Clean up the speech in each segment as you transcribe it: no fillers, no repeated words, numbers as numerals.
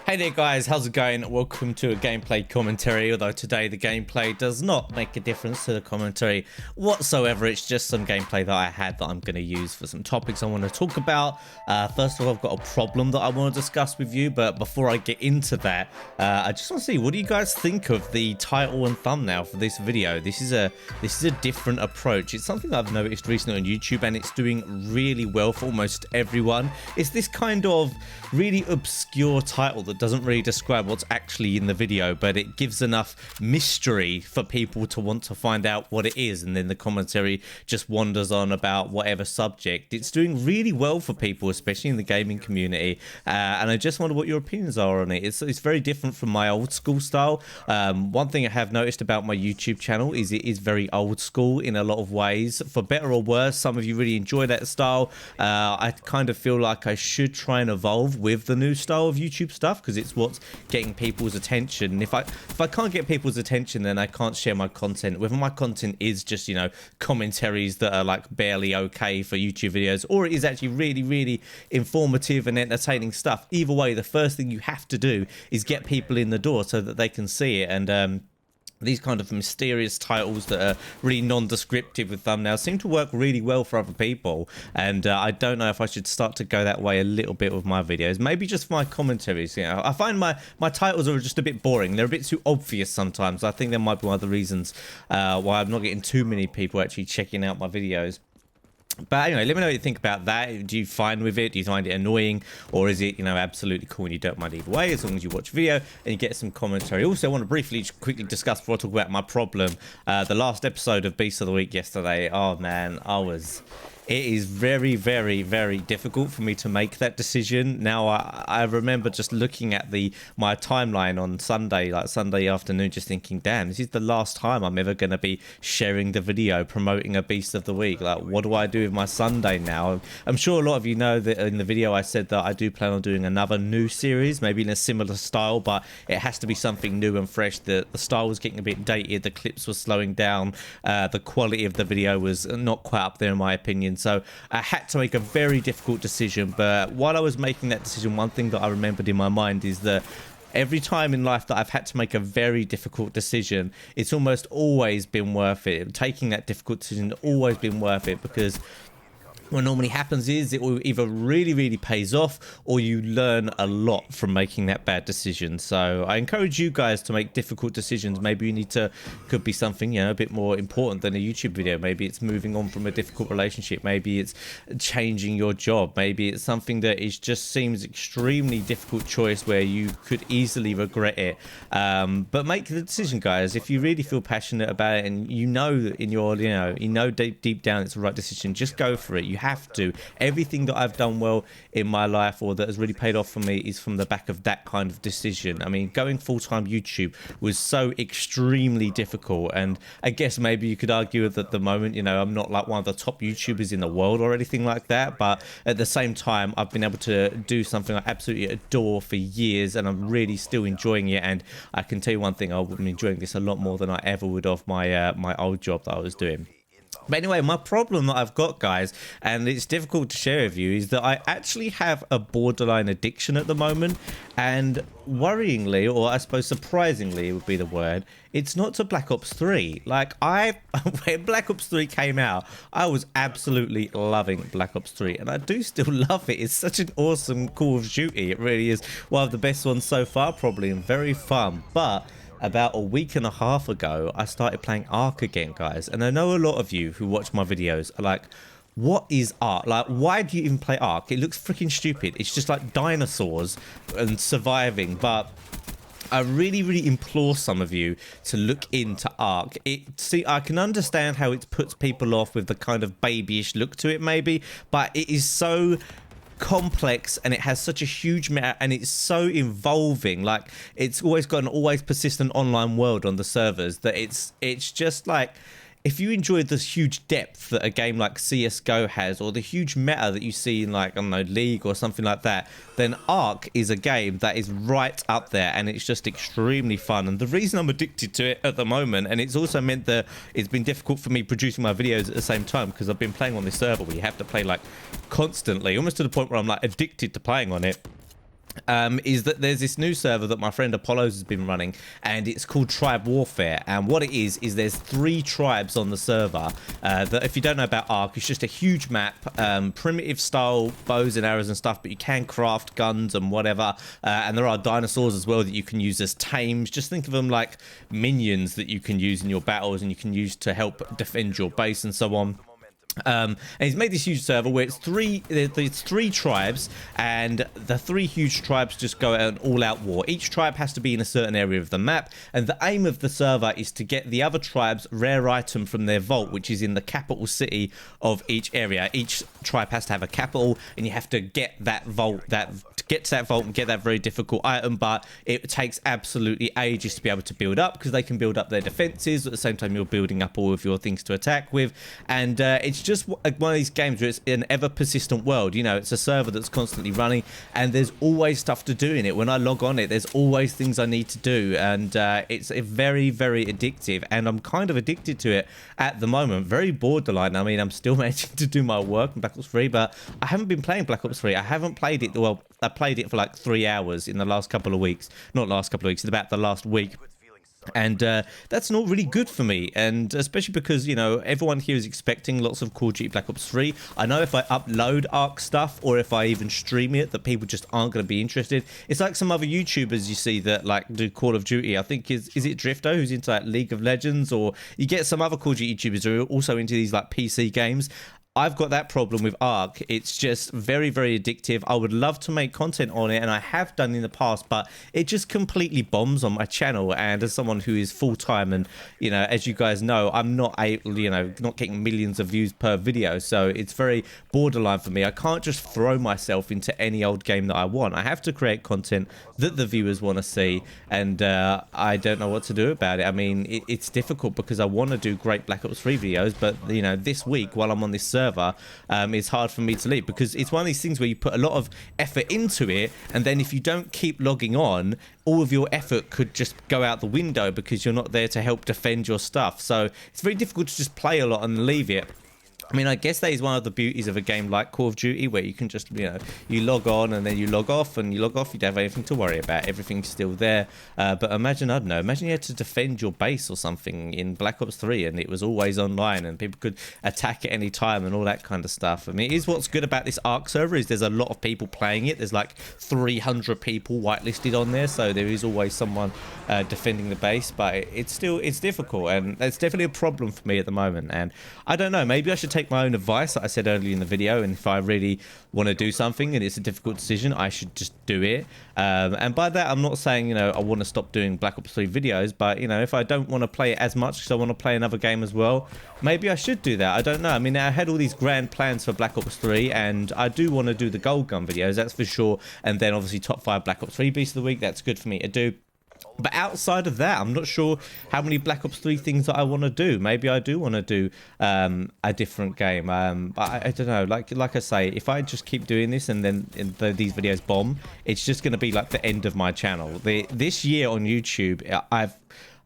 Hey there guys, how's it going? Welcome to a gameplay commentary, although today the gameplay does not make a difference to the commentary whatsoever. It's just some gameplay that I had that I'm going to use for some topics I want to talk about. First of all, I've got a problem that I want to discuss with you, but before I get into that, I just want to see, what do you guys think of the title and thumbnail for this video? This is a different approach. It's something I've noticed recently on YouTube, and it's doing really well for almost everyone. It's this kind of really obscure title that doesn't really describe what's actually in the video, but it gives enough mystery for people to want to find out what it is, and then the commentary just wanders on about whatever subject. It's doing really well for people, especially in the gaming community, and I just wonder what your opinions are on it. It's very different from my old school style. One thing I have noticed about my YouTube channel is it is very old school in a lot of ways, for better or worse. Some of you really enjoy that style. I kind of feel like I should try and evolve with the new style of YouTube stuff, because it's what's getting people's attention. And if I can't get people's attention, then I can't share my content. Whether my content is just, you know, commentaries that are like barely okay for YouTube videos, or it is actually really informative and entertaining stuff, either way, the first thing you have to do is get people in the door so that they can see it. And these kind of mysterious titles that are really non-descriptive with thumbnails seem to work really well for other people, and I don't know if I should start to go that way a little bit with my videos. Maybe just my commentaries. You know, I find my titles are just a bit boring. They're a bit too obvious sometimes. I think that might be one of the reasons why I'm not getting too many people actually checking out my videos. But anyway, let me know what you think about that. Do you find with it? Do you find it annoying? Or is it, you know, absolutely cool and you don't mind either way, as long as you watch the video and you get some commentary? Also, I want to quickly discuss before I talk about my problem. The last episode of Beast of the Week yesterday. Oh man, it is very difficult for me to make that decision. Now, I remember just looking at my timeline on Sunday, like Sunday afternoon, just thinking, damn, this is the last time I'm ever going to be sharing the video promoting a Beast of the Week. Like, what do I do with my Sunday now? I'm sure a lot of you know that in the video I said that I do plan on doing another new series, maybe in a similar style, but it has to be something new and fresh. The style was getting a bit dated, the clips were slowing down, the quality of the video was not quite up there in my opinion. So I had to make a very difficult decision. But while I was making that decision, one thing that I remembered in my mind is that every time in life that I've had to make a very difficult decision, it's almost always been worth it. Taking that difficult decision has always been worth it, because what normally happens is it will either really pays off, or you learn a lot from making that bad decision. So I encourage you guys to make difficult decisions. Maybe you could be something, you know, a bit more important than a YouTube video. Maybe it's moving on from a difficult relationship. Maybe it's changing your job. Maybe it's something that just seems extremely difficult choice where you could easily regret it. But make the decision, guys. If you really feel passionate about it, and you know in your, you know deep down it's the right decision, just go for it. You have to. Everything that I've done well in my life, or that has really paid off for me, is from the back of that kind of decision. I mean, going full-time YouTube was so extremely difficult, and I guess maybe you could argue that at the moment, you know, I'm not like one of the top YouTubers in the world or anything like that, but at the same time, I've been able to do something I absolutely adore for years, and I'm really still enjoying it. And I can tell you one thing, I'm enjoying this a lot more than I ever would of my old job that I was doing. But anyway, my problem that I've got, guys, and it's difficult to share with you, is that I actually have a borderline addiction at the moment. And worryingly, or I suppose surprisingly would be the word, it's not to Black Ops 3. Like, when Black Ops 3 came out, I was absolutely loving Black Ops 3. And I do still love it. It's such an awesome Call of Duty. It really is one of the best ones so far, probably, and very fun. But about a week and a half ago, I started playing Ark again, guys. And I know a lot of you who watch my videos are like, what is Ark? Like, why do you even play Ark? It looks freaking stupid. It's just like dinosaurs and surviving. But I really implore some of you to look into Ark. See, I can understand how it puts people off with the kind of babyish look to it, maybe, but it is so complex, and it has such a huge meta, and it's so involving. Like, it's always got an always persistent online world on the servers, that it's just like, if you enjoy this huge depth that a game like CSGO has, or the huge meta that you see in, like, I don't know, League or something like that, then Ark is a game that is right up there, and it's just extremely fun. And the reason I'm addicted to it at the moment, and it's also meant that it's been difficult for me producing my videos at the same time, because I've been playing on this server where you have to play, like, constantly, almost to the point where I'm, like, addicted to playing on it, is that there's this new server that my friend Apollos has been running, and it's called Tribe Warfare. And what it is there's 3 tribes on the server. That, if you don't know about Ark, it's just a huge map, primitive style bows and arrows and stuff, but you can craft guns and whatever. And there are dinosaurs as well that you can use as tames. Just think of them like minions that you can use in your battles, and you can use to help defend your base and so on. And he's made this huge server where it's three tribes, and the 3 huge tribes just go at an all-out war. Each tribe has to be in a certain area of the map, and the aim of the server is to get the other tribe's rare item from their vault, which is in the capital city of each area. Each tribe has to have a capital, and you have to get that vault, get to that vault and get that very difficult item. But it takes absolutely ages to be able to build up, because they can build up their defenses at the same time you're building up all of your things to attack with. And it's just one of these games where it's an ever persistent world. You know, it's a server that's constantly running, and there's always stuff to do in it. When I log on it, there's always things I need to do, and it's a very, very addictive, and I'm kind of addicted to it at the moment. Very borderline. I mean, I'm still managing to do my work in Black Ops 3, but I haven't been playing Black Ops 3. I haven't played it, well, I played it for like 3 hours in the last couple of weeks. Not last couple of weeks, in about the last week. And that's not really good for me, and especially because, you know, everyone here is expecting lots of Call of Duty Black Ops 3. I know if I upload Ark stuff, or if I even stream it, that people just aren't going to be interested. It's like some other YouTubers you see that like do Call of Duty. I think is it Drifto, who's into like League of Legends, or you get some other Call of Duty YouTubers who are also into these like PC games. I've got that problem with Ark. It's just very, very addictive. I would love to make content on it, and I have done in the past, but it just completely bombs on my channel. And as someone who is full-time, and, you know, as you guys know, I'm not able, you know, not getting millions of views per video, so it's very borderline for me. I can't just throw myself into any old game that I want. I have to create content that the viewers want to see, and I don't know what to do about it. I mean, it's difficult because I want to do great Black Ops 3 videos, but, you know, this week while I'm on this server, it's hard for me to leave, because it's one of these things where you put a lot of effort into it, and then if you don't keep logging on, all of your effort could just go out the window because you're not there to help defend your stuff. So it's very difficult to just play a lot and leave it. I mean, I guess that is one of the beauties of a game like Call of Duty, where you can just, you know, you log on and then you log off, and you log off, you don't have anything to worry about. Everything's still there. But imagine, I don't know, imagine you had to defend your base or something in Black Ops 3, and it was always online, and people could attack at any time and all that kind of stuff. I mean, it is what's good about this Ark server is there's a lot of people playing it. There's like 300 people whitelisted on there, so there is always someone defending the base. But it's difficult, and that's definitely a problem for me at the moment. And I don't know, maybe I should take my own advice that I said earlier in the video, and if I really want to do something and it's a difficult decision, I should just do it. And by that, I'm not saying, you know, I want to stop doing Black Ops 3 videos, but, you know, if I don't want to play it as much because I want to play another game as well, maybe I should do that. I don't know. I mean, I had all these grand plans for Black Ops 3, and I do want to do the gold gun videos, that's for sure, and then obviously top 5 Black Ops 3 Beast of the Week. That's good for me to do. But outside of that, I'm not sure how many Black Ops 3 things that I want to do. Maybe I do want to do a different game. But I don't know. Like I say, if I just keep doing this and then these videos bomb, it's just going to be like the end of my channel. This year on YouTube,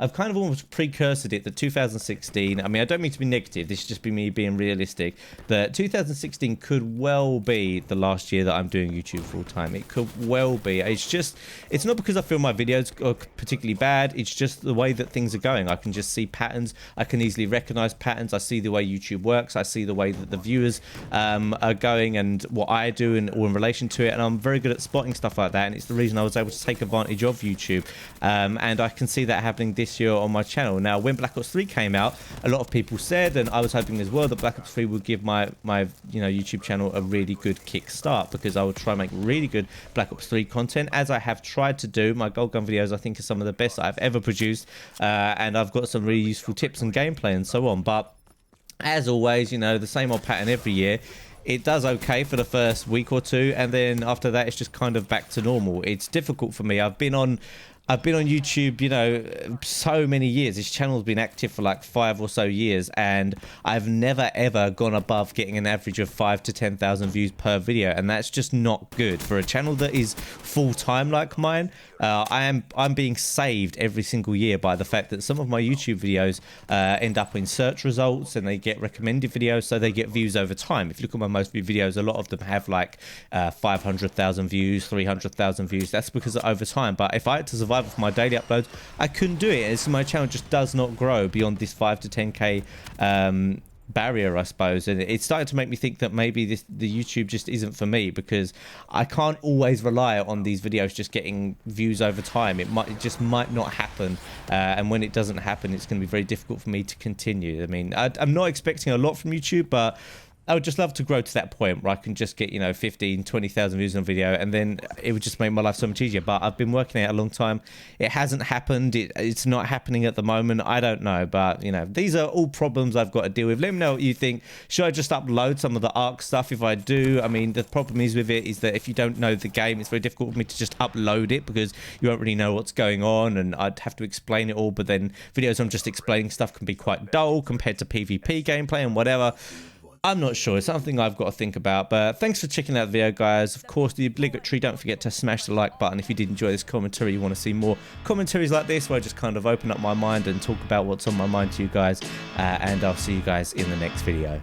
I've kind of almost precursored it that 2016, I mean, I don't mean to be negative, this should just be me being realistic, that 2016 could well be the last year that I'm doing YouTube full time. It could well be. It's not because I feel my videos are particularly bad, it's just the way that things are going. I can just see patterns, I can easily recognize patterns, I see the way YouTube works, I see the way that the viewers are going and what I do or in relation to it, and I'm very good at spotting stuff like that, and it's the reason I was able to take advantage of YouTube. And I can see that happening this year on my channel. Now, when Black Ops 3 came out, a lot of people said, and I was hoping as well, that Black Ops 3 would give my YouTube channel a really good kick start, because I would try and make really good Black Ops 3 content, as I have tried to do. My gold gun videos, I think, are some of the best I've ever produced, and I've got some really useful tips and gameplay and so on. But as always, you know, the same old pattern every year. It does okay for the first week or two, and then after that, it's just kind of back to normal. It's difficult for me. I've been on I've been on YouTube, you know, so many years. This channel's been active for like 5 or so years, and I've never ever gone above getting an average of 5 to 10,000 views per video, and that's just not good for a channel that is full-time like mine. I'm being saved every single year by the fact that some of my YouTube videos end up in search results, and they get recommended videos, so they get views over time. If you look at my most viewed videos, a lot of them have like 500,000 views, 300,000 views. That's because of over time. But if I had to survive with my daily uploads, I couldn't do it. My channel just does not grow beyond this 5 to 10k barrier, I suppose, and it's starting to make me think that maybe the YouTube just isn't for me, because I can't always rely on these videos just getting views over time. It just might not happen, and when it doesn't happen, it's going to be very difficult for me to continue. I mean, I'm not expecting a lot from YouTube, but I would just love to grow to that point where I can just get, you know, 15, 20,000 views on a video, and then it would just make my life so much easier. But I've been working at it a long time. It hasn't happened. It's not happening at the moment. I don't know. But, you know, these are all problems I've got to deal with. Let me know what you think. Should I just upload some of the ARC stuff? If I do, I mean, the problem is with it is that if you don't know the game, it's very difficult for me to just upload it, because you won't really know what's going on, and I'd have to explain it all. But then videos I'm just explaining stuff can be quite dull compared to PvP gameplay and whatever. I'm not sure. It's something I've got to think about. But thanks for checking out the video, guys. Of course, the obligatory, don't forget to smash the like button if you did enjoy this commentary. You want to see more commentaries like this, where I just kind of open up my mind and talk about what's on my mind to you guys. And I'll see you guys in the next video.